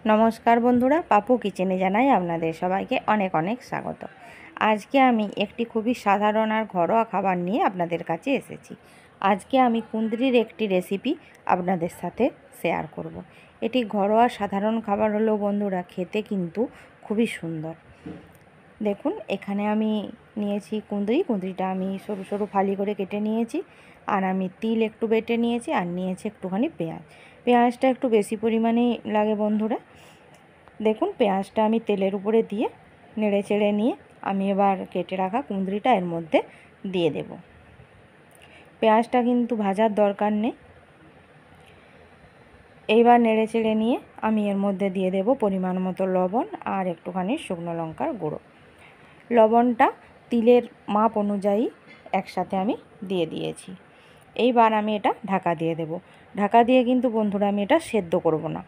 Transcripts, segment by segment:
নমস্কার বন্ধুরা, পাপু কিচেনে জানাই আপনাদের সবাইকে অনেক অনেক স্বাগত। আজকে আমি একটি খুবই সাধারণ আর ঘরোয়া খাবার নিয়ে আপনাদের কাছে এসেছি। আজকে আমি কুঁদরির একটি রেসিপি আপনাদের সাথে শেয়ার করব। এটি ঘরোয়া সাধারণ খাবার হলেও বন্ধুরা খেতে কিন্তু খুবই সুন্দর। দেখুন, এখানে আমি নিয়েছি কুঁদরিটা আমি সরু সরু ফালি করে কেটে নিয়েছি। আর আমি তিল একটু বেটে নিয়েছি, আর নিয়েছি একটুখানি পেঁয়াজটা একটু বেশি পরিমাণেই লাগে বন্ধুরা। দেখুন, পেঁয়াজটা আমি তেলের উপরে দিয়ে নেড়ে চেড়ে নিয়ে আমি এবার কেটে রাখা কুঁদরিটা এর মধ্যে দিয়ে দেব। পেঁয়াজটা কিন্তু ভাজার দরকার নেই। এইবার নেড়ে চেড়ে নিয়ে আমি এর মধ্যে দিয়ে দেব পরিমাণ মতো লবণ আর একটুখানি শুকনো লঙ্কার গুঁড়ো। লবণটা তিলের মাপ অনুযায়ী একসাথে আমি দিয়ে দিয়েছি। এইবার আমি এটা ঢাকা দিয়ে দেব। ঢাকা দিয়ে কিন্তু বন্ধুরা আমি এটা সেদ্ধ করব না।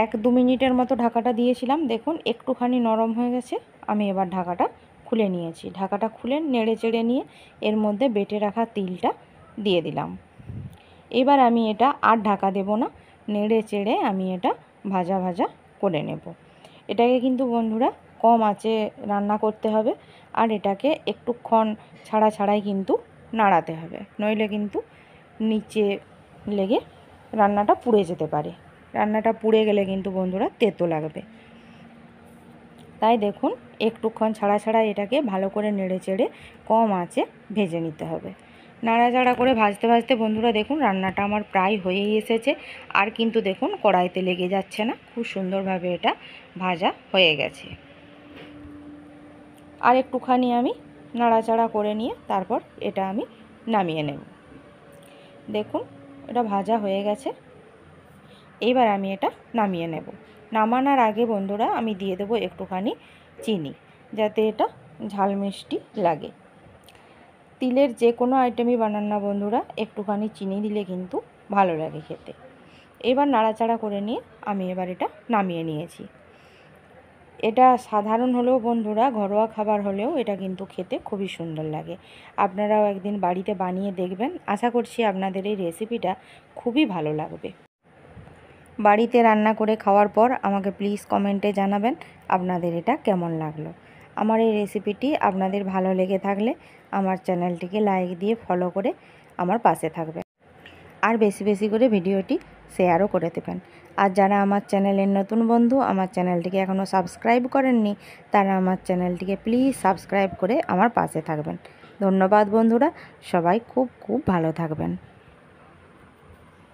1-2 মিনিটের মতো ঢাকাটা দিয়েছিলাম। দেখুন একটুখানি নরম হয়ে গেছে। আমি এবার ঢাকাটা খুলে নিয়েছি। ঢাকাটা খুলে নেড়ে চেড়ে নিয়ে এর মধ্যে বেটে রাখা তিলটা দিয়ে দিলাম। এবার আমি এটা আর ঢাকা দেব না, নেড়ে চেড়ে আমি এটা ভাজা ভাজা করে নেব। এটাকে কিন্তু বন্ধুরা কম আঁচে রান্না করতে হবে, আর এটাকে একটুক্ষণ ছাড়া ছাড়াই কিন্তু নাড়াতে হবে, নইলে কিন্তু নিচে লেগে রান্নাটা পুড়ে যেতে পারে। রান্নাটা পুড়ে গেলে কিন্তু বন্ধুরা তেতো লাগবে। তাই দেখুন একটুক্ষণ ছাড়া ছাড়া এটাকে ভালো করে নেড়ে চেড়ে কম আঁচে ভেজে নিতে হবে। নাড়াচাড়া করে ভাজতে ভাজতে বন্ধুরা দেখুন রান্নাটা আমার প্রায় হয়েই এসেছে। আর কিন্তু দেখুন কড়াইতে লেগে যাচ্ছে না, খুব সুন্দরভাবে এটা ভাজা হয়ে গেছে। আর একটুখানি আমি নাড়াচাড়া করে নিয়ে তারপর এটা আমি নামিয়ে নেব। দেখুন এটা ভাজা হয়ে গেছে। এইবার আমি এটা নামিয়ে নেব। নামানোর আগে বন্ধুরা আমি দিয়ে দেবো একটুখানি চিনি, যাতে এটা ঝাল মিষ্টি লাগে। তিলের যে কোনো আইটেমই বানান না বন্ধুরা, একটুখানি চিনি দিলে কিন্তু ভালো লাগে খেতে। এবার নাড়াচাড়া করে নিয়ে আমি এবার এটা নামিয়ে নিয়েছি। এটা সাধারণ হলেও বন্ধুরা, ঘরোয়া খাবার হলেও এটা কিন্তু খেতে খুবই সুন্দর লাগে। আপনারাও একদিন বাড়িতে বানিয়ে দেখবেন। আশা করছি আপনাদের এই রেসিপিটা খুবই ভালো লাগবে। বাড়িতে রান্না করে খাওয়ার পর আমাকে প্লিজ কমেন্টে জানাবেন আপনাদের এটা কেমন লাগলো। আমার এই রেসিপিটি আপনাদের ভালো লেগে থাকলে আমার চ্যানেলটিকে লাইক দিয়ে ফলো করে আমার পাশে থাকবেন, আর বেশি বেশি করে ভিডিওটি শেয়ারও করে দেবেন। আর যারা আমার চ্যানেলের নতুন বন্ধু, আমার চ্যানেলটিকে এখনও সাবস্ক্রাইব করেননি, তারা আমার চ্যানেলটিকে প্লিজ সাবস্ক্রাইব করে আমার পাশে থাকবেন। ধন্যবাদ বন্ধুরা, সবাই খুব খুব ভালো থাকবেন।